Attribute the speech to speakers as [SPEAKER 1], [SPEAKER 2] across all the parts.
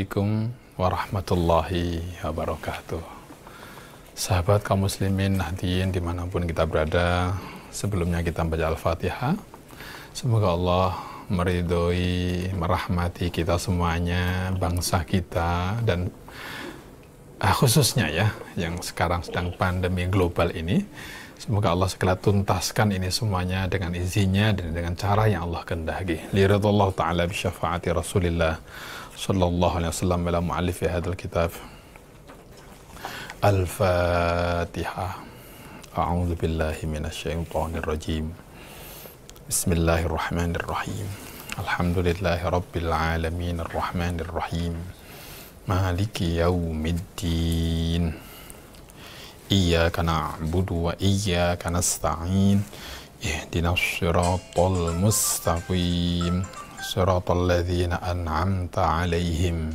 [SPEAKER 1] Assalamualaikum warahmatullahi wabarakatuh. Sahabat kaum muslimin hadirin dimanapun kita berada, sebelumnya kita baca Al-Fatihah. Semoga Allah meridhoi, merahmati kita semuanya, bangsa kita, dan khususnya ya yang sekarang sedang pandemi global ini. Semoga Allah segera tuntaskan ini semuanya dengan izinnya dan dengan cara yang Allah kehendaki. Liridallahu ta'ala bi syafaati Rasulillah sallallahu alaihi wasallam ila mu'allifi hadzal kitab. Al-Fatihah. A'udzu billahi minasy syaithanir rajim. Bismillahirrahmanirrahim. Alhamdulillahi rabbil alamin arrahmanir rahim. Maliki yaumiddin. Iyyaka na'budu wa iyyaka nasta'in. Ihdinas siratal mustaqim. Siratal ladzina an'amta 'alaihim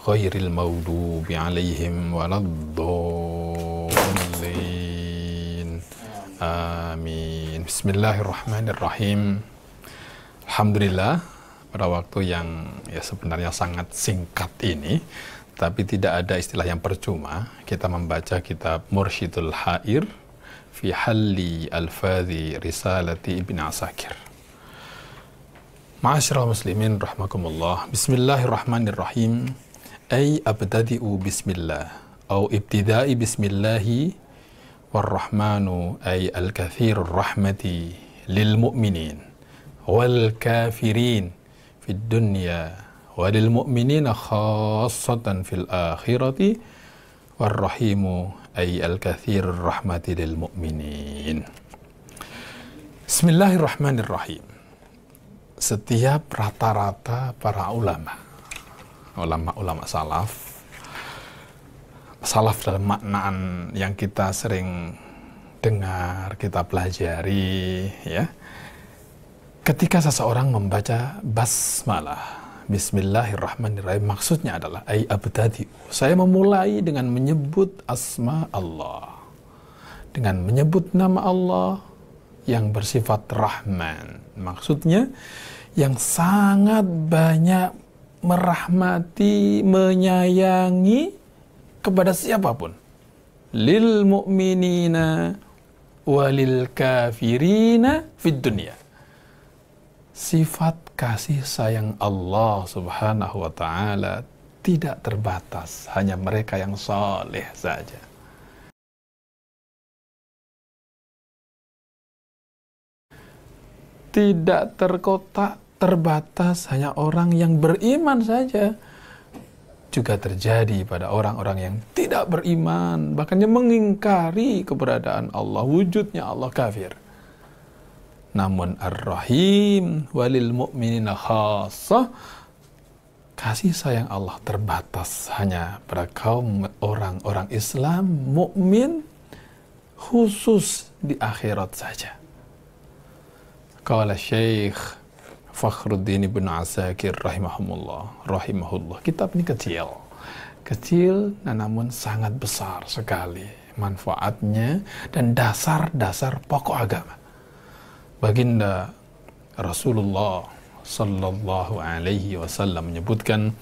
[SPEAKER 1] ghairil maghdubi 'alaihim waladdallin. Amin. Bismillahirrahmanirrahim. Alhamdulillah, pada waktu yang sebenarnya sangat singkat ini, tapi tidak ada istilah yang percuma, kita membaca kitab Mursyidul Hair fi Halli Al-Fadhi Risalati Ibn Asakir. Ma'asyiral muslimin rahmakumullah. Bismillahirrahmanirrahim. Ay abtadi'u bismillah au ibtida'i bismillahi warrahmanu ay al-kathirur rahmati lil mu'minin wal kafirin fid dunya walil mu'minina khassatan fil akhirati warrahimu ay al-kathirur rahmati lil mu'minin. Bismillahirrahmanirrahim. Setiap rata-rata para ulama salaf dalam maknaan yang kita sering dengar, kita pelajari ya. Ketika seseorang membaca basmalah, Bismillahirrahmanirrahim, maksudnya adalah ay abtadi, saya memulai dengan menyebut asma Allah, dengan menyebut nama Allah yang bersifat Rahman, maksudnya yang sangat banyak merahmati, menyayangi kepada siapapun, lil mu'minina walil kafirina fid dunya. Sifat kasih sayang Allah subhanahu wa ta'ala tidak terbatas, hanya mereka yang saleh saja. Tidak terkotak, terbatas, hanya orang yang beriman saja. Juga terjadi pada orang-orang yang tidak beriman, bahkan yang mengingkari keberadaan Allah, wujudnya Allah, kafir. Namun Ar-Rahim walil mu'minina khassah, kasih sayang Allah terbatas hanya pada kaum orang-orang Islam mukmin, khusus di akhirat saja. Qala Syekh Fakhruddin Ibn Asakir rahimahullah. Kitab ini kecil namun sangat besar sekali manfaatnya dan dasar-dasar pokok agama. Baginda Rasulullah sallallahu alaihi wasallam menyebutkan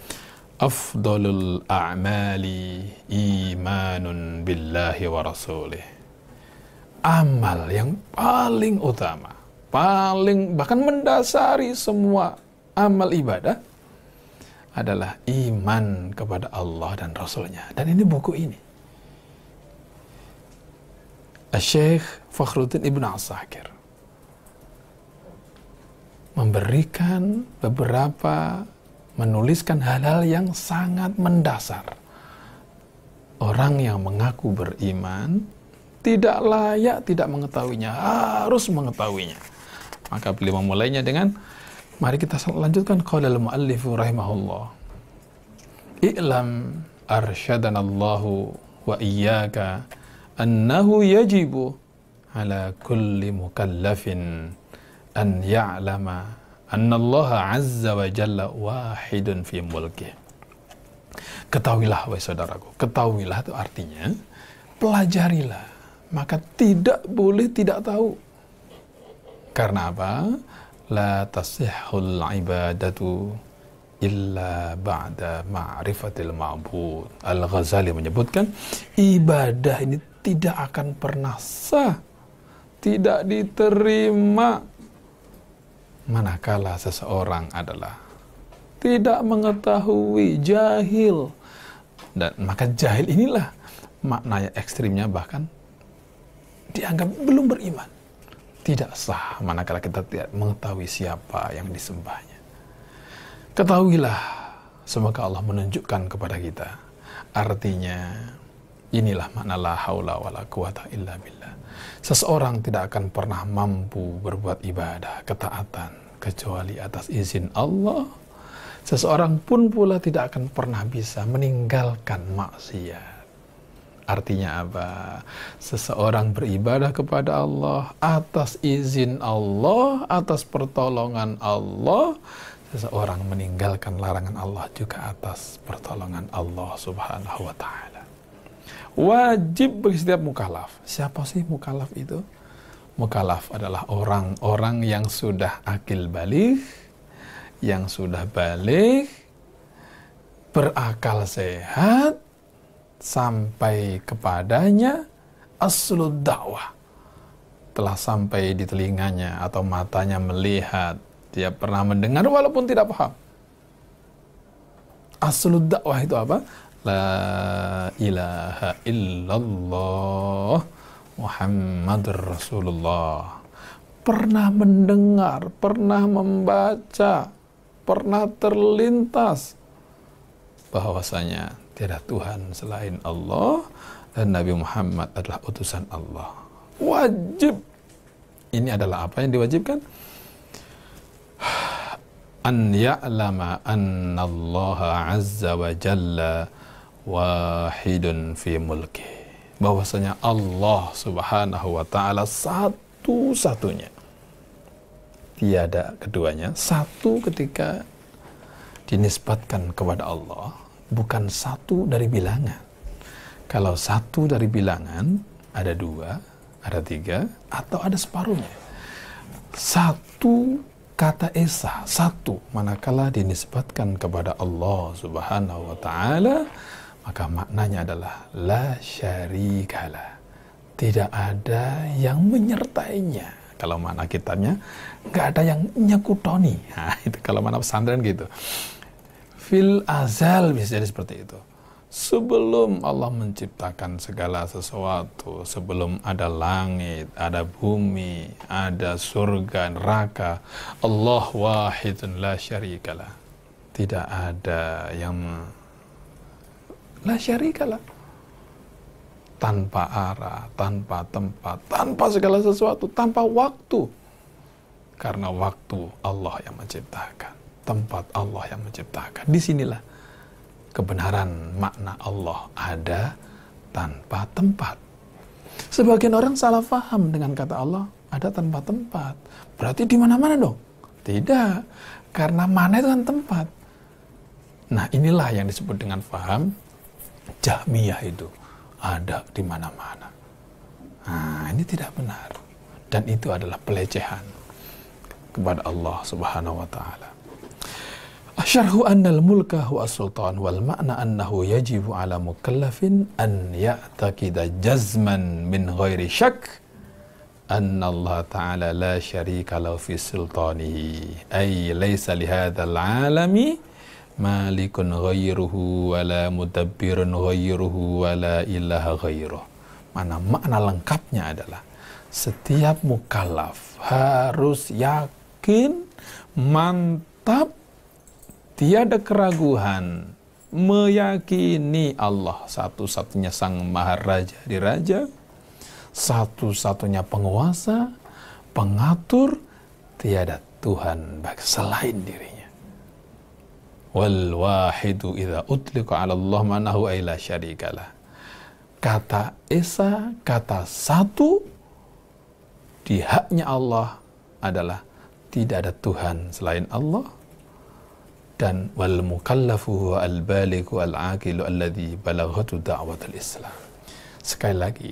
[SPEAKER 1] afdalul a'mali imanun billahi wa rasulih. Amal yang paling utama, paling bahkan mendasari semua amal ibadah adalah iman kepada Allah dan Rasulnya. Dan ini buku ini, Syekh Fakhruddin Ibn Asakir memberikan menuliskan hal-hal yang sangat mendasar. Orang yang mengaku beriman tidak layak tidak mengetahuinya, harus mengetahuinya. Maka beliau memulainya dengan, mari kita lanjutkan qaulal muallifu rahimahullah. I'lam arsyadanallahu wa iyyaka annahu yajibu ala kulli mukallafin an ya'lama anna Allah azza wa jalla wahidun fi mulkih. Ketahuilah wahai saudaraku, ketahuilah itu artinya pelajarilah, maka tidak boleh tidak tahu. Karena apa? La tasihhul ibadatu illa ba'da ma'rifatil ma'bud. Al-Ghazali menyebutkan ibadah ini tidak akan pernah sah, tidak diterima manakala seseorang adalah tidak mengetahui, jahil. Dan maka jahil inilah maknanya ekstrimnya, bahkan dianggap belum beriman. Tidak sah manakala kita tidak mengetahui siapa yang disembahnya. Ketahuilah, semoga Allah menunjukkan kepada kita. Artinya, inilah makna la haula wala quwata illa billah. Seseorang tidak akan pernah mampu berbuat ibadah, ketaatan, kecuali atas izin Allah. Seseorang pun pula tidak akan pernah bisa meninggalkan maksiat. Artinya apa? Seseorang beribadah kepada Allah atas izin Allah, atas pertolongan Allah. Seseorang meninggalkan larangan Allah juga atas pertolongan Allah Subhanahu wa ta'ala. Wajib bagi setiap mukallaf. Siapa sih mukallaf itu? Mukallaf adalah orang-orang yang sudah akil baligh, yang sudah baligh, berakal sehat, sampai kepadanya aslud dakwah. Telah sampai di telinganya atau matanya melihat, dia pernah mendengar walaupun tidak paham. Aslud dakwah itu apa? La ilaha illallah Muhammadur Rasulullah. Pernah mendengar, pernah membaca, pernah terlintas bahwasanya tiada Tuhan selain Allah dan Nabi Muhammad adalah utusan Allah. Wajib. Ini adalah apa yang diwajibkan? An ya'lama anna Allah azza wa jalla wahidun fi mulki. Bahwasanya Allah Subhanahu wa ta'ala satu-satunya. Tiada keduanya. Satu ketika dinisbatkan kepada Allah, bukan satu dari bilangan. Kalau satu dari bilangan, ada dua, ada tiga, atau ada separuhnya. Satu kata esa, satu, manakala dinisbatkan kepada Allah Subhanahu wa ta'ala, maka maknanya adalah la syarikalah. Tidak ada yang menyertainya. Kalau makna kitabnya, nggak ada yang nyekutoni. Nah, itu kalau makna pesantren gitu. Fil azal bisa jadi seperti itu. Sebelum Allah menciptakan segala sesuatu, sebelum ada langit, ada bumi, ada surga, neraka, Allah wahidun la syarikalah. Tidak ada yang la syarikalah. Tanpa arah, tanpa tempat, tanpa segala sesuatu, tanpa waktu. Karena waktu Allah yang menciptakan, tempat Allah yang menciptakan. Disinilah kebenaran makna Allah ada tanpa tempat. Sebagian orang salah paham dengan kata Allah ada tanpa tempat. Berarti di mana-mana dong? Tidak, karena mana itu kan tempat. Nah, inilah yang disebut dengan paham Jahmiyah itu. Ada di mana-mana. Nah, ini tidak benar. Dan itu adalah pelecehan kepada Allah Subhanahu wa ta'ala. Asyarhu annal mulka huwa as-sultan wal ma'na annahu yajibu ala mukallafin an ya'taqida jazman min ghairi syak anna Allah ta'ala la syarika lahu fi sultanihi ay laysa li hadzal alami malikun ghairuhu wala mudabbirun ghairuhu wala ilaha ghairuh. Makna lengkapnya adalah setiap mukallaf harus yakin, mantap, tiada keraguan, meyakini Allah satu-satunya sang maharaja di raja, satu-satunya penguasa, pengatur, tiada Tuhan selain dirinya. Wal wahidu idza utliqa 'ala Allah manahu ay la syarikalah. Kata esa, kata satu di haknya Allah adalah tidak ada Tuhan selain Allah. Dan wal mukallafu huwa al balighu al aqilu alladhi balaghatu da'watul Islam. Sekali lagi,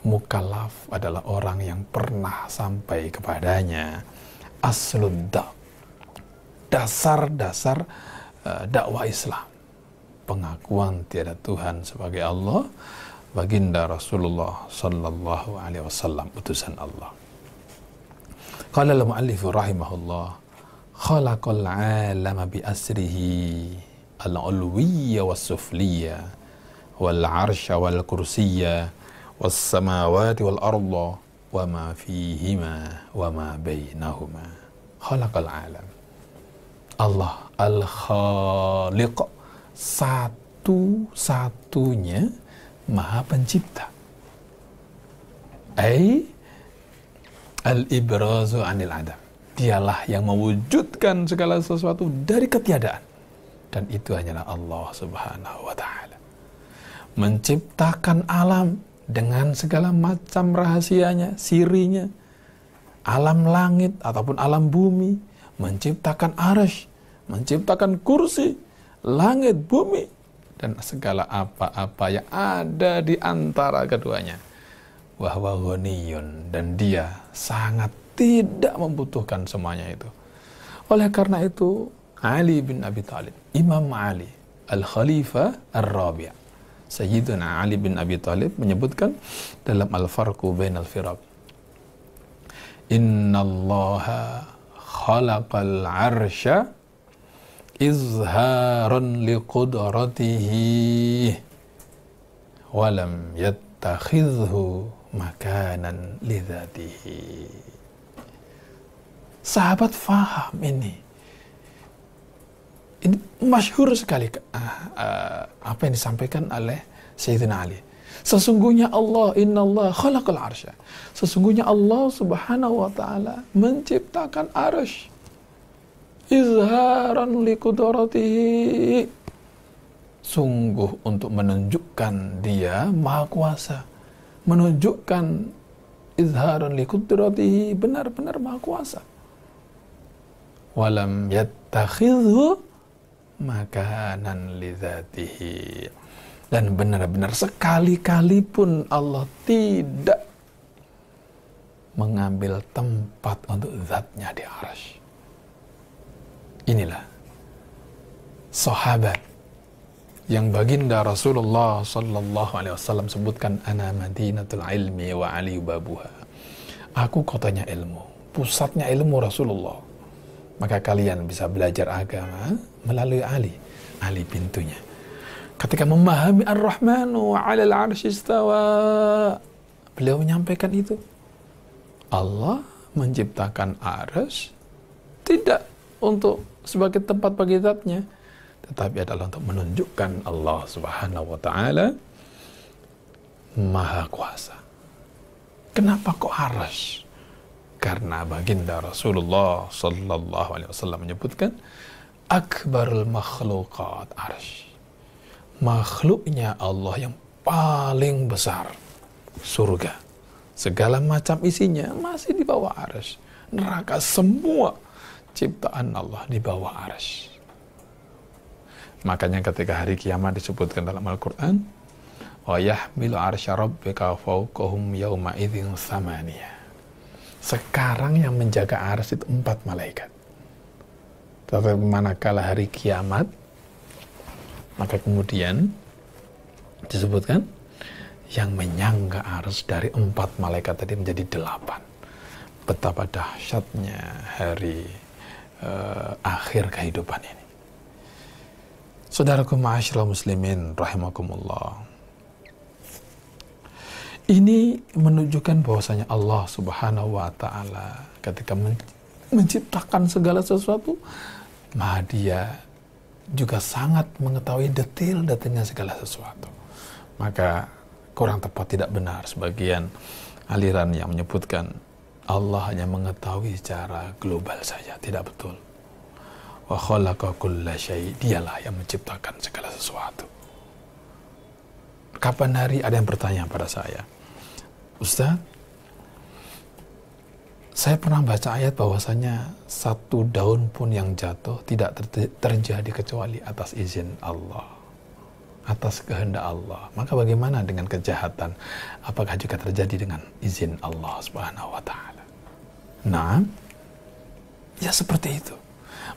[SPEAKER 1] mukallaf adalah orang yang pernah sampai kepadanya aslud dasar-dasar dakwah Islam, pengakuan tiada Tuhan sebagai Allah, baginda Rasulullah sallallahu alaihi wasallam, utusan Allah. Qala al-muallif rahimahullah, khalaqal 'alama bi asrihi al-'ulwiyya was-sufliyya wal 'arsya wal kursiyya was samawati wal arda wa ma fihima wa ma bainahuma. Khalaqal 'alam. Allah al-Khaliq, satu-satunya Maha Pencipta. Al-ibrazu anil adam. Dialah yang mewujudkan segala sesuatu dari ketiadaan. Dan itu hanyalah Allah Subhanahu wa ta'ala. Menciptakan alam dengan segala macam rahasianya, sirinya. Alam langit ataupun alam bumi. Menciptakan arsy, menciptakan kursi, langit, bumi, dan segala apa-apa yang ada di antara keduanya. Wa huwa ghaniyun, dan dia sangat tidak membutuhkan semuanya itu. Oleh karena itu, Ali bin Abi Thalib, Imam Ali, Al-Khalifah Ar-Rabi', Sayyidina Ali bin Abi Thalib menyebutkan dalam Al-Farqu Bainal Firaq, Innallaha khalaqal arsya izharan liqudratihi walam yattakhidhu makanan lidzatihi. Sahabat faham ini. Ini masyhur sekali apa yang disampaikan oleh Sayyidina Ali. Sesungguhnya Allah, innallaha khalaqal arsya. Sesungguhnya Allah Subhanahu wa ta'ala menciptakan arsy. Izharan liqudratihi. Sungguh untuk menunjukkan dia Maha Kuasa. Menunjukkan izharan liqudratihi, benar-benar Maha Kuasa. Walam yattakhidhu makanan lidzatihi. Dan benar-benar sekali-kali pun Allah tidak mengambil tempat untuk zatnya di arsy. Inilah sahabat yang baginda Rasulullah sallallahu alaihi wasallam sebutkan, ana madinatul ilmi wa ali babuha. Aku kotanya ilmu, pusatnya ilmu Rasulullah. Maka kalian bisa belajar agama melalui Ali. Ali pintunya. Ketika memahami Ar-Rahmanu 'alal 'arsy istawa, beliau menyampaikan itu. Allah menciptakan arsy tidak untuk sebagai tempat bagi zatnya, tetapi adalah untuk menunjukkan Allah Subhanahu wa ta'ala Maha Kuasa. Kenapa kok arsy? Karena baginda Rasulullah sallallahu alaihi wasallam menyebutkan akbarul makhluqat arsy. Makhluknya Allah yang paling besar, surga, segala macam isinya masih di bawah arsy. Neraka, semua ciptaan Allah di bawah arsy. Makanya ketika hari kiamat disebutkan dalam Al-Quran, wa yahmilu arsya rabbika fawqahum yawma idzin tsamaniyah. Sekarang yang menjaga arsy itu 4 malaikat. Tetapi manakala hari kiamat, maka kemudian disebutkan yang menyangga arsy dari 4 malaikat tadi menjadi 8. Betapa dahsyatnya hari akhir kehidupan ini. Saudaraku ma'asyiral muslimin rahimakumullah. Ini menunjukkan bahwasanya Allah Subhanahu wa ta'ala ketika menciptakan segala sesuatu, maka dia juga sangat mengetahui detail-detailnya segala sesuatu. Maka kurang tepat, tidak benar sebagian aliran yang menyebutkan Allah hanya mengetahui secara global saja. Tidak betul. Wa khalaqa kulla syai', dialah yang menciptakan segala sesuatu. Kapan hari ada yang bertanya pada saya, Ustaz, saya pernah baca ayat bahwasanya 1 daun pun yang jatuh tidak terjadi kecuali atas izin Allah, atas kehendak Allah. Maka bagaimana dengan kejahatan? Apakah juga terjadi dengan izin Allah Subhanahu wa ta'ala? Nah, ya seperti itu.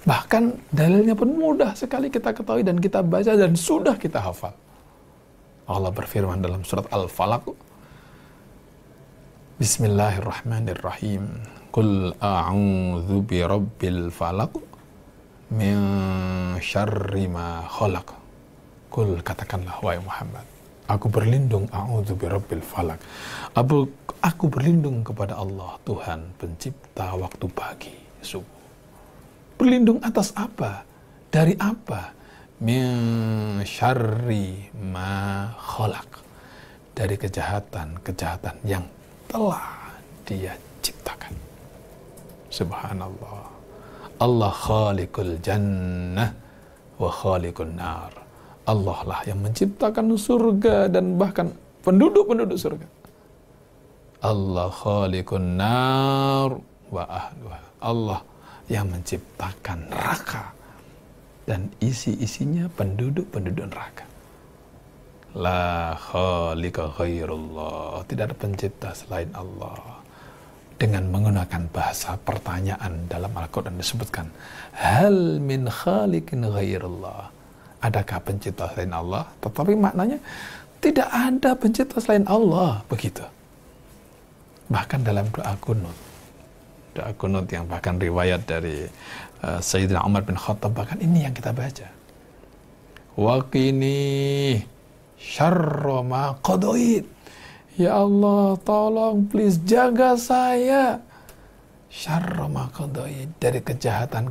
[SPEAKER 1] Bahkan dalilnya pun mudah sekali kita ketahui dan kita baca dan sudah kita hafal. Allah berfirman dalam surat Al-Falaq, Bismillahirrahmanirrahim. Qul a'udzu birabbil falaq min syarri ma khalaq. Qul, katakanlah wahai Muhammad, aku berlindung, a'udzu birabbil falaq. Aku berlindung kepada Allah, Tuhan pencipta waktu pagi, subuh. Berlindung atas apa? Dari apa? Min syarri ma khalaq. Dari kejahatan yang telah Dia ciptakan. Subhanallah. Allah khaliqul jannah wa khaliqun nar. Allah lah yang menciptakan surga dan bahkan penduduk-penduduk surga. Allah khaliqun nar wa ahluha. Allah yang menciptakan neraka dan isi-isinya penduduk-penduduk neraka. La khaliqa ghairullah. Tidak ada pencipta selain Allah. Dengan menggunakan bahasa pertanyaan dalam Al-Quran disebutkan, hal min khaliqin ghairullah. Adakah pencipta selain Allah? Tetapi maknanya tidak ada pencipta selain Allah. Begitu. Bahkan dalam doa kunut yang bahkan riwayat dari Sayyidina Umar bin Khattab, bahkan ini yang kita baca. Waqini syarra ma qadait. Ya Allah, tolong please jaga saya syarra ma qadait, dari kejahatan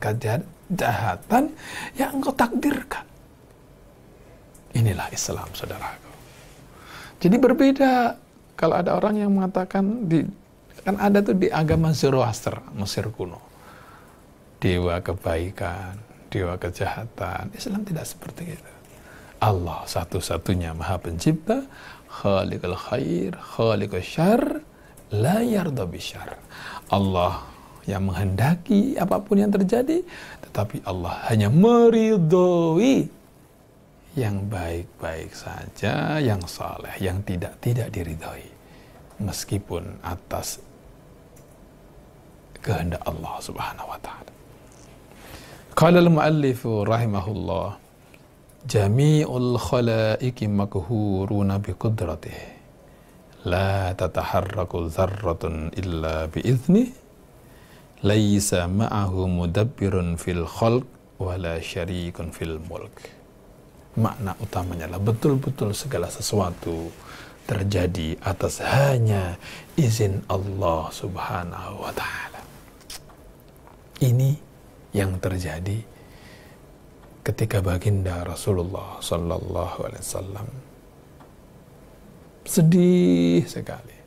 [SPEAKER 1] yang Engkau takdirkan. Inilah Islam, saudaraku. Jadi berbeda kalau ada orang yang mengatakan kan ada tuh di agama Zoroaster, Mesir kuno, dewa kebaikan, dewa kejahatan. Islam tidak seperti itu. Allah satu-satunya Maha Pencipta, Khaliqul Khair, Khaliqul Syarr, la yarda bisyarr. Allah yang menghendaki apapun yang terjadi, tetapi Allah hanya meridhoi yang baik-baik saja, yang saleh, yang tidak diridhoi, meskipun atas kehendak Allah Subhanahu wa taala. Qala al-muallif rahimahullah, jami'ul khalaiqi makhuruna bi qudratih, la tataharraku dzarratun illa bi idznih, laisa ma'ahu mudabbirun fil khalq wala syarikun fil mulk. Makna utamanya adalah betul-betul segala sesuatu terjadi atas hanya izin Allah Subhanahu wa taala. Ini yang terjadi ketika baginda Rasulullah sallallahu alaihi wasallam sedih sekali.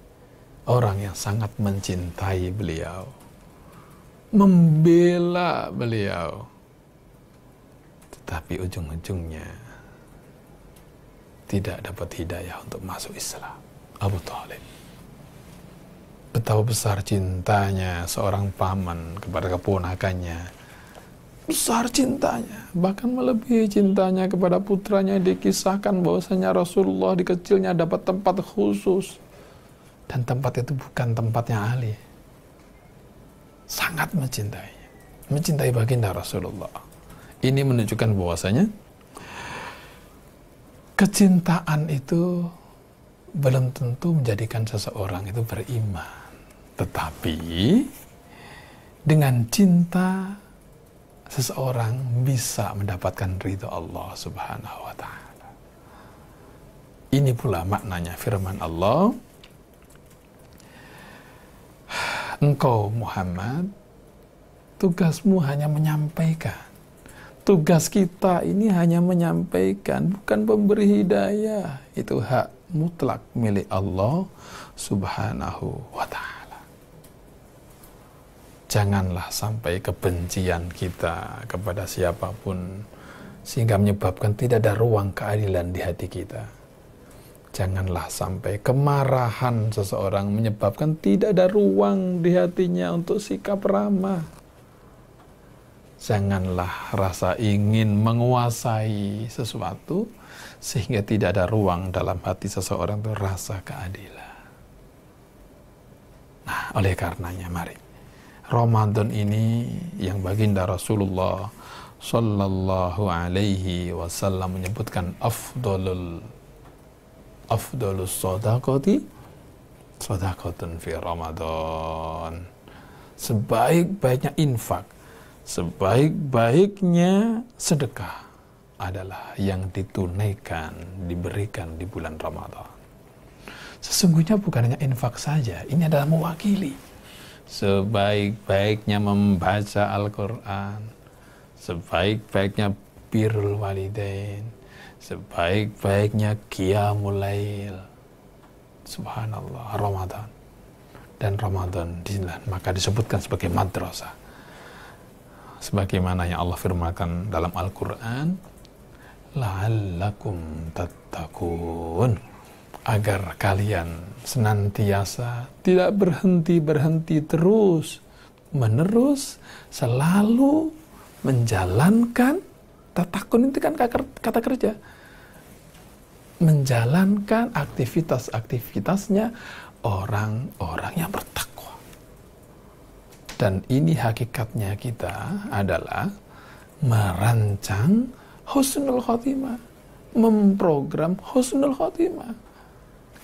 [SPEAKER 1] Orang yang sangat mencintai beliau, membela beliau, tetapi ujung-ujungnya tidak dapat hidayah untuk masuk Islam. Abu Thalib. Betapa besar cintanya seorang paman kepada keponakannya. Besar cintanya, bahkan melebihi cintanya kepada putranya. Dikisahkan bahwasanya Rasulullah di kecilnya dapat tempat khusus, dan tempat itu bukan tempatnya Ali. Sangat mencintainya, mencintai baginda Rasulullah. Ini menunjukkan bahwasanya kecintaan itu belum tentu menjadikan seseorang itu beriman, tetapi dengan cinta seseorang bisa mendapatkan ridho Allah Subhanahu wa taala. Ini pula maknanya firman Allah, engkau Muhammad, tugasmu hanya menyampaikan. Tugas kita ini hanya menyampaikan, bukan pemberi hidayah. Itu hak mutlak milik Allah Subhanahu wa ta'ala. Janganlah sampai kebencian kita kepada siapapun sehingga menyebabkan tidak ada ruang keadilan di hati kita. Janganlah sampai kemarahan seseorang menyebabkan tidak ada ruang di hatinya untuk sikap ramah. Janganlah rasa ingin menguasai sesuatu sehingga tidak ada ruang dalam hati seseorang itu rasa keadilan. Nah, oleh karenanya mari Ramadan ini yang baginda Rasulullah Sallallahu Alaihi Wasallam menyebutkan afdalus sadaqati sadaqatun fi Ramadan. Sebaik-baiknya infak, sebaik-baiknya sedekah adalah yang ditunaikan, diberikan di bulan Ramadan. Sesungguhnya bukan hanya infak saja, ini adalah mewakili sebaik-baiknya membaca Al-Quran, sebaik-baiknya birrul walidain, sebaik-baiknya qiyamul lail. Subhanallah, Ramadan. Dan Ramadan maka disebutkan sebagai madrasah. Sebagaimana yang Allah firmankan dalam Al-Quran, la'allakum tattaqun, agar kalian senantiasa tidak berhenti terus menerus selalu menjalankan, tatakun itu kan kata kerja, menjalankan aktivitasnya orang-orang yang bertakwa. Dan ini hakikatnya kita adalah merancang husnul khotimah, memprogram husnul khotimah.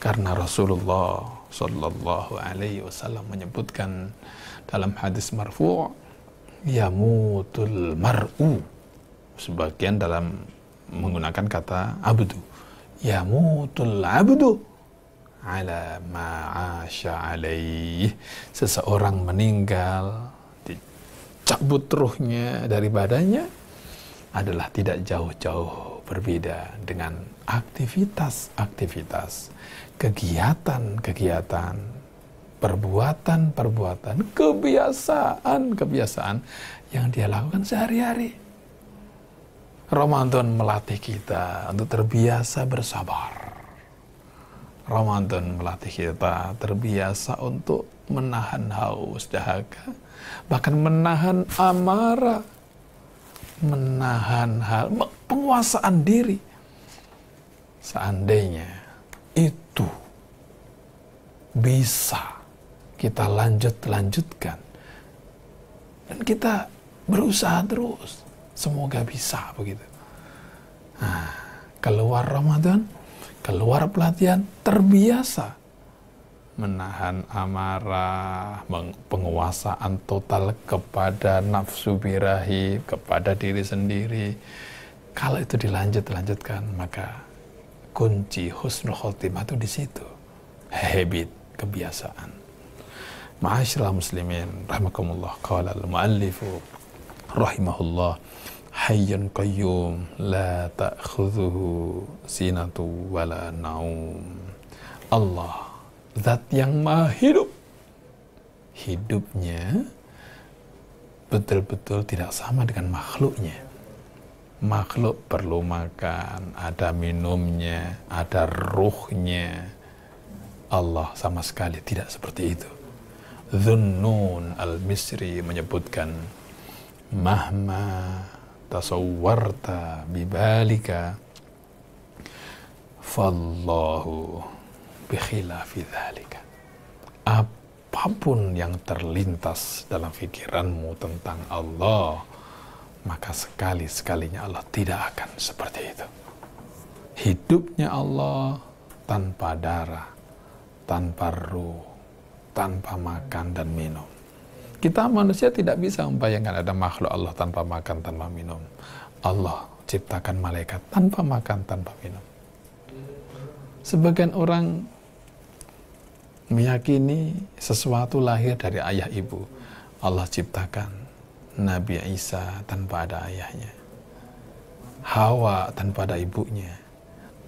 [SPEAKER 1] Karena Rasulullah Sallallahu Alaihi Wasallam menyebutkan dalam hadis marfu', yamutul mar'u, sebagian dalam menggunakan kata abdu, yamutul abdu ala ma'asya alaih. Seseorang meninggal, dicabut ruhnya dari badannya, adalah tidak jauh-jauh berbeda dengan aktivitas-aktivitas, kegiatan-kegiatan, perbuatan-perbuatan, kebiasaan-kebiasaan yang dia lakukan sehari-hari. Ramadan melatih kita untuk terbiasa bersabar. Ramadan melatih kita terbiasa untuk menahan haus dahaga, bahkan menahan amarah, menahan penguasaan diri. Seandainya itu bisa kita lanjutkan dan kita berusaha terus, semoga bisa begitu. Nah, keluar Ramadan, keluar pelatihan, terbiasa menahan amarah, penguasaan total kepada nafsu birahi, kepada diri sendiri. Kalau itu dilanjutkan, maka kunci husnul khotimah itu di situ. Habit, kebiasaan. Ma'asyiral muslimin rahimakumullah, qala al-muallifu rahimahullah, hayyun qayyum la ta'khudhuhu sinatu wala naum. Allah, zat yang maha hidup. Hidupnya betul-betul tidak sama dengan makhluknya. Makhluk perlu makan, ada minumnya, ada ruhnya. Allah sama sekali tidak seperti itu. Dhunnun al-Misri menyebutkan, mahma tasawwarta bibalika fallahu bikhilafi dzalika. Apapun yang terlintas dalam pikiranmu tentang Allah, maka sekali-sekalinya Allah tidak akan seperti itu. Hidupnya Allah tanpa darah, tanpa ruh, tanpa makan dan minum. Kita manusia tidak bisa membayangkan ada makhluk Allah tanpa makan, tanpa minum. Allah ciptakan malaikat tanpa makan, tanpa minum. Sebagian orang meyakini sesuatu lahir dari ayah ibu. Allah ciptakan Nabi Isa tanpa ada ayahnya, Hawa tanpa ada ibunya,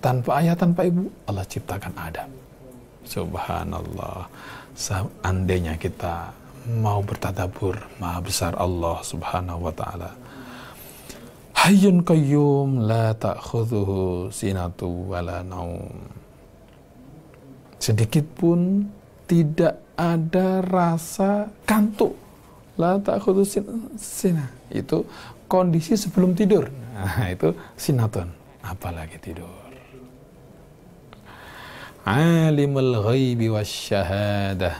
[SPEAKER 1] tanpa ayah, tanpa ibu, Allah ciptakan Adam. Subhanallah. Seandainya kita mau bertadabbur maha besar Allah subhanahu wa ta'ala, hayyun qayyum la ta'khudhuhu sinatu wala naum, sedikit pun tidak ada rasa kantuk. La ta'khudhu sinah, itu kondisi sebelum tidur. Nah, itu sinatun, apalagi tidur. Alimul ghaibi wasyahadah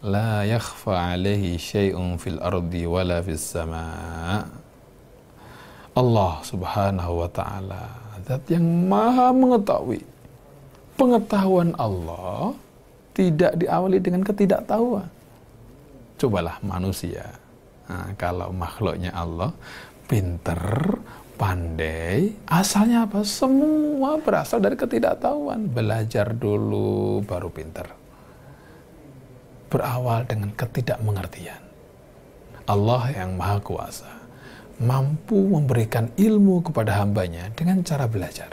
[SPEAKER 1] la yakhfa alaihi syai'un fil ardi wala fis sama'. Allah subhanahu wa ta'ala, zat yang maha mengetahui. Pengetahuan Allah tidak diawali dengan ketidaktahuan. Cobalah manusia, nah, kalau makhluknya Allah pinter, pandai, asalnya apa? Semua berasal dari ketidaktahuan. Belajar dulu baru pinter. Berawal dengan ketidakmengertian. Allah yang maha kuasa mampu memberikan ilmu kepada hambanya dengan cara belajar.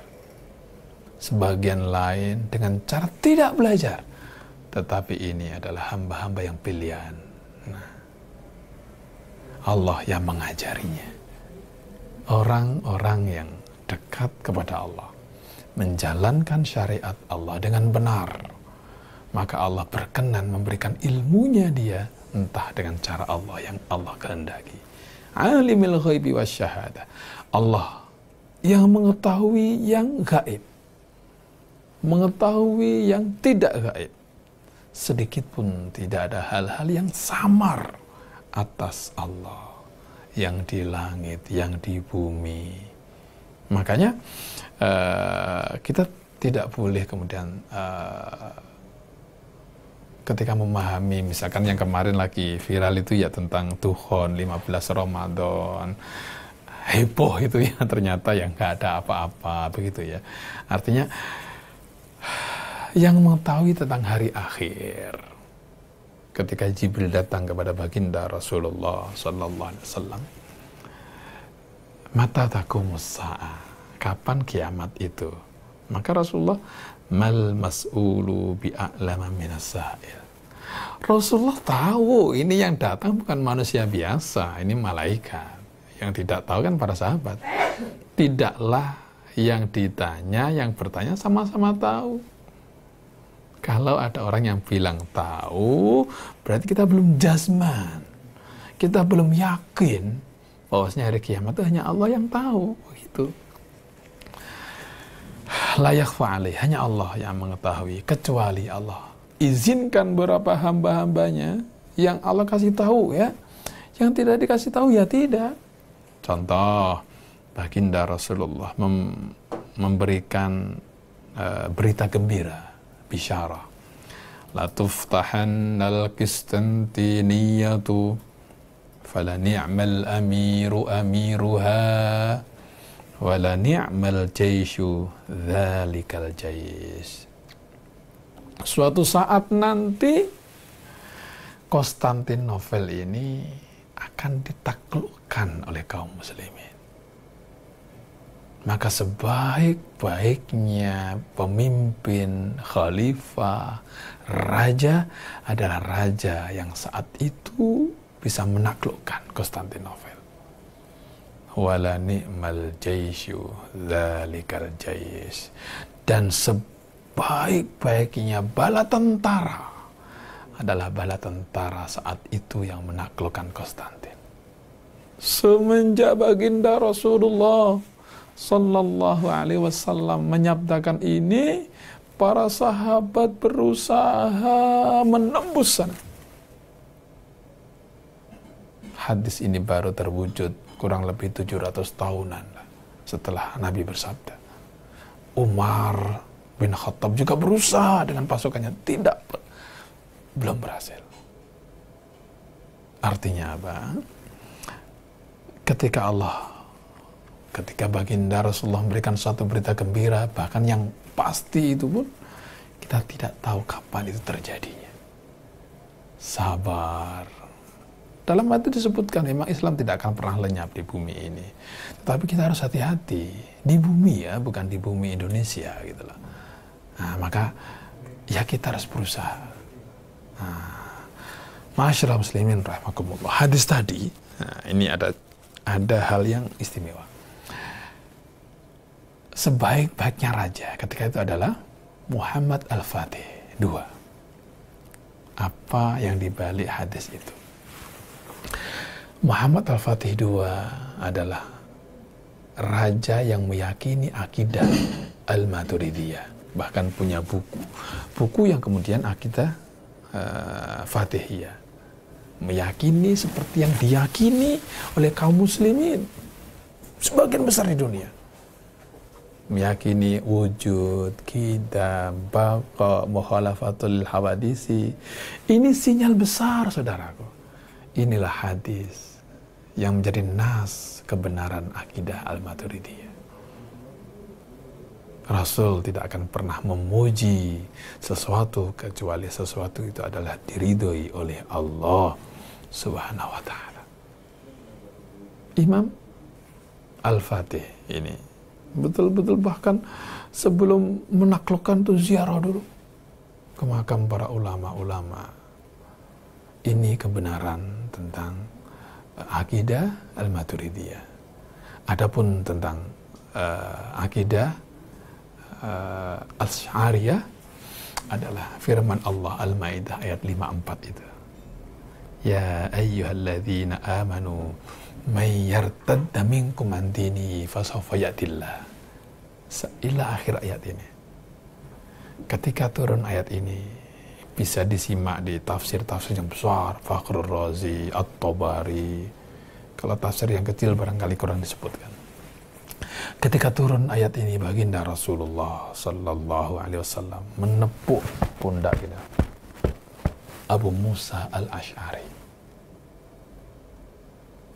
[SPEAKER 1] Sebagian lain dengan cara tidak belajar. Tetapi ini adalah hamba-hamba yang pilihan. Nah, Allah yang mengajarinya. Orang-orang yang dekat kepada Allah, menjalankan syariat Allah dengan benar, maka Allah berkenan memberikan ilmunya dia, entah dengan cara Allah yang Allah kehendaki. Alimul ghaibi wasyahadah. Allah yang mengetahui yang gaib, mengetahui yang tidak gaib. Sedikit pun tidak ada hal-hal yang samar atas Allah, yang di langit, yang di bumi. Makanya kita tidak boleh kemudian ketika memahami, misalkan yang kemarin lagi viral itu ya tentang Dukhon 15 Ramadan, heboh itu ya, ternyata yang nggak ada apa-apa begitu ya. Artinya yang mengetahui tentang hari akhir, ketika Jibril datang kepada baginda Rasulullah sallallahu alaihi wasallam, mata taqumus sa'a, kapan kiamat itu? Maka Rasulullah, mal mas'ulu bi'a'lama minas sa'il. Rasulullah tahu ini yang datang bukan manusia biasa, ini malaikat. Yang tidak tahu kan para sahabat. Tidaklah yang ditanya, yang bertanya sama-sama tahu. Kalau ada orang yang bilang tahu, berarti kita belum jazman. Kita belum yakin bahwasanya hari kiamat itu hanya Allah yang tahu. Begitu. Layak fa'ali, hanya Allah yang mengetahui, kecuali Allah izinkan beberapa hamba-hambanya yang Allah kasih tahu ya. Yang tidak dikasih tahu ya tidak. Contoh, baginda Rasulullah memberikan berita gembira, bisyarah. La tuftahannal Qistantiniyatu fala ni'mal amiru amiruha wala ni'mal jaishu dzalikal jais. Suatu saat nanti Konstantinopel ini akan ditaklukkan oleh kaum muslimin. Maka sebaik-baiknya pemimpin, khalifah, raja adalah raja yang saat itu bisa menaklukkan Konstantinopel. Wala ni'mal jaisyu dzalikal jais. Dan sebaik-baiknya bala tentara adalah bala tentara saat itu yang menaklukkan Konstantin. Semenjak baginda Rasulullah sallallahu alaihi wasallam menyabdakan ini, para sahabat berusaha menembus sana. Hadis ini baru terwujud kurang lebih 700 tahunan setelah Nabi bersabda. Umar bin Khattab juga berusaha dengan pasukannya, belum berhasil. Artinya apa? Ketika baginda Rasulullah memberikan suatu berita gembira, bahkan yang pasti itu pun kita tidak tahu kapan itu terjadinya. Sabar. Dalam hal itu disebutkan memang Islam tidak akan pernah lenyap di bumi ini. Tetapi kita harus hati-hati di bumi ya, bukan di bumi Indonesia gitu loh. Nah, maka ya kita harus berusaha. Nah, Ma'asyiral muslimin rahimakumullah. Hadis tadi, nah, ini ada hal yang istimewa. Sebaik-baiknya raja ketika itu adalah Muhammad Al-Fatih 2. Apa yang dibalik hadis itu? Muhammad Al-Fatih 2 adalah raja yang meyakini akidah Al-Maturidiyah, bahkan punya buku yang kemudian akidah Fatihiyah, meyakini seperti yang diyakini oleh kaum muslimin sebagian besar di dunia, meyakini wujud, qidam, baqa, mukhalafatul hawadisi. Ini sinyal besar, saudaraku. Inilah hadis yang menjadi nas kebenaran akidah Al-Maturidiyah. Rasul tidak akan pernah memuji sesuatu kecuali sesuatu itu adalah diridhoi oleh Allah Subhanahu wa ta'ala. Imam Al-Fatih ini betul-betul bahkan sebelum menaklukkan tuh ziarah dulu ke makam para ulama-ulama. Ini kebenaran tentang akidah Al-Maturidiyah. Adapun tentang akidah Asy'ariyah adalah firman Allah Al-Maidah ayat 54 itu. Ya ayyuhalladzina amanu may yartadda minkum an dini fasawfa ya'tillah. Ila akhir ayat ini. Ketika turun ayat ini bisa disimak di tafsir-tafsir yang besar, Fakhrur Razi, At-Tabari. Kalau tafsir yang kecil barangkali kurang disebutkan. Ketika turun ayat ini, baginda Rasulullah Sallallahu Alaihi Wasallam menepuk pundak kita, Abu Musa Al-Asy'ari.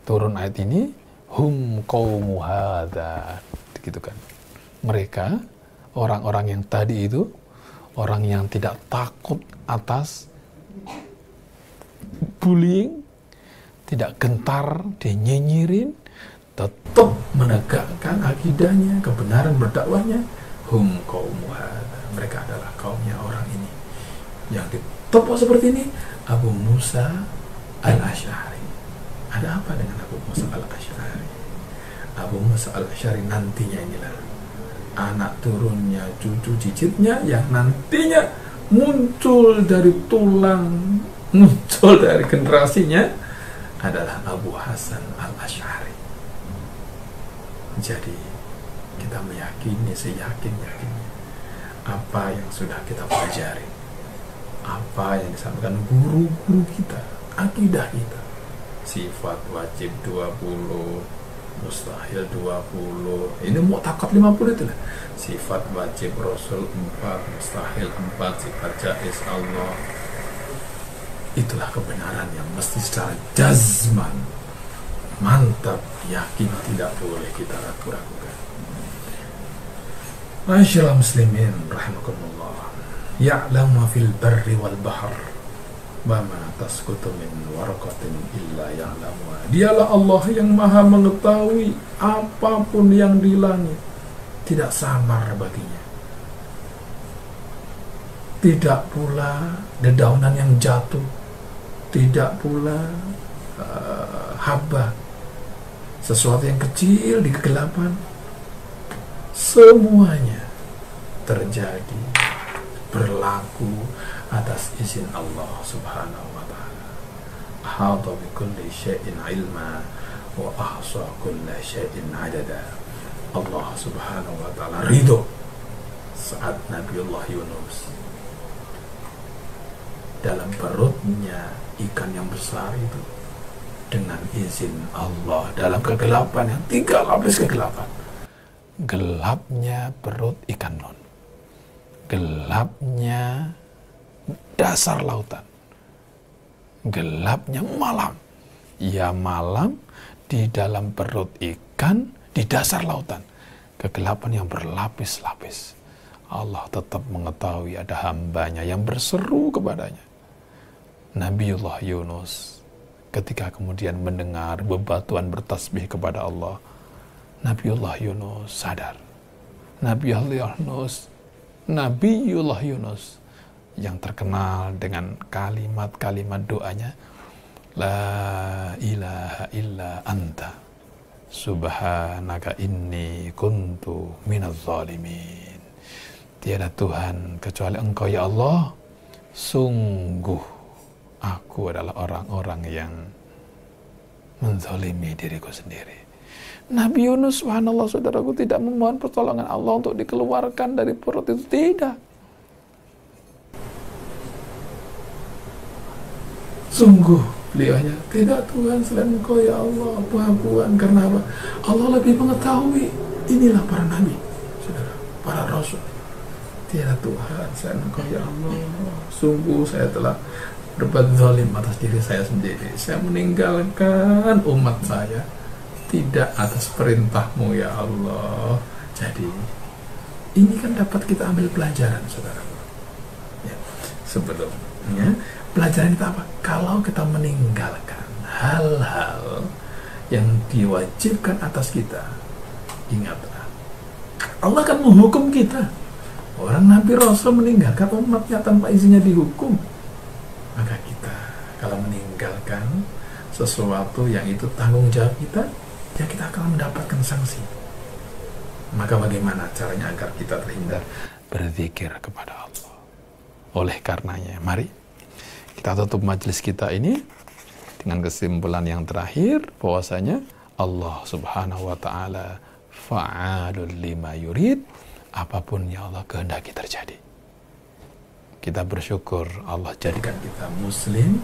[SPEAKER 1] Turun ayat ini, hum qaumu hadza, gitu kan. Mereka, orang-orang yang tadi itu, orang yang tidak takut atas bullying, tidak gentar dinyinyirin, tetap menegakkan akidahnya, kebenaran berdakwahnya. Hum qaumu hadza, mereka adalah kaumnya orang ini yang ditepuk seperti ini, Abu Musa Al-Asy'ari. Ada apa dengan Abu Musa Al-Asy'ari? Abu Musa Al-Asy'ari nantinya inilah anak turunnya, cucu cicitnya yang nantinya muncul dari tulang, muncul dari generasinya adalah Abu Hasan Al-Asy'ari. Jadi kita meyakini seyakin-yakinnya apa yang sudah kita pelajari, apa yang disampaikan guru-guru kita, akidah kita, sifat wajib 20, mustahil 20, ini mu'taqad 50 itulah, sifat wajib Rasul 4, mustahil 4, sifat jaiz Allah. Itulah kebenaran yang mesti secara jazman, mantap, yakin, tidak boleh kita ragu-ragukan. Ma'asyiral muslimin rahimakumullah, ya'lamu fil barri wal bahr wa ma tasqutu min waraqatin illa ya'lamuha. Dialah Allah yang maha mengetahui apapun yang di langit, tidak samar baginya. Tidak pula dedaunan yang jatuh, tidak pula haba, sesuatu yang kecil di kegelapan. Semuanya terjadi, berlaku atas izin Allah Subhanahu wa ta'ala. Ahata bi kulli syai'in ilma wa ahsa kulli syai'in adada. Allah Subhanahu wa ta'ala ridho saat Nabiullah Yunus dalam perutnya ikan yang besar itu, dengan izin Allah dalam kegelapan yang 3 lapis kegelapan. Gelapnya perut ikan non, gelapnya dasar lautan, gelapnya malam. Ya malam di dalam perut ikan, di dasar lautan, kegelapan yang berlapis-lapis. Allah tetap mengetahui ada hambanya yang berseru kepadanya. Nabiullah Yunus ketika kemudian mendengar bebatuan bertasbih kepada Allah, Nabiullah Yunus sadar. Nabiullah Yunus yang terkenal dengan kalimat-kalimat doanya, La ilaha illa anta subhanaka inni kuntu minaz zalimin. Tiada Tuhan kecuali Engkau ya Allah, sungguh aku adalah orang-orang yang menzalimi diriku sendiri. Nabi Yunus, subhanallah saudaraku, tidak memohon pertolongan Allah untuk dikeluarkan dari perut itu, tidak. Sungguh beliaunya, tidak Tuhan selain Engkau ya Allah, pengakuan. Karena apa? Allah lebih mengetahui. Inilah para nabi, saudara, para rasul. Tiada Tuhan selain Engkau ya Allah. Sungguh saya telah berbuat zalim atas diri saya sendiri. Saya meninggalkan umat saya tidak atas perintahmu ya Allah. Jadi ini kan dapat kita ambil pelajaran, saudara. Ya, sebelumnya pelajaran kita apa? Kalau kita meninggalkan hal-hal yang diwajibkan atas kita, ingatlah, Allah akan menghukum kita. Orang Nabi Rasul meninggalkan umatnya tanpa izinnya dihukum. Maka kita kalau meninggalkan sesuatu yang itu tanggung jawab kita, ya kita akan mendapatkan sanksi. Maka bagaimana caranya agar kita terhindar? Berzikir kepada Allah. Oleh karenanya, mari kita tutup majelis kita ini dengan kesimpulan yang terakhir, bahwasanya Allah Subhanahu wa taala fa'alul lima yurid, apapun yang Allah kehendaki terjadi. Kita bersyukur Allah jadikan kita muslim,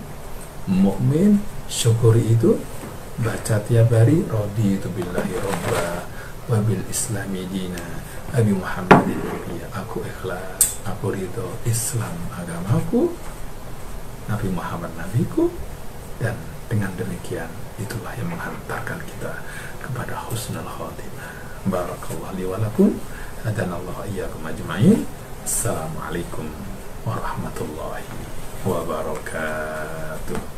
[SPEAKER 1] mukmin. Syukuri itu, baca tiap hari, raditu billahi robba wa bil islami dina Nabi Muhammadin nabiyya. Aku ikhlas, aku ridho Islam agamaku, Nabi Muhammad nabiku, dan dengan demikian itulah yang menghantarkan kita kepada husnul khotimah. Barakallahu li wa lakum, hadanallahu iyyakum ajma'in. Assalamualaikum warahmatullahi wabarakatuh.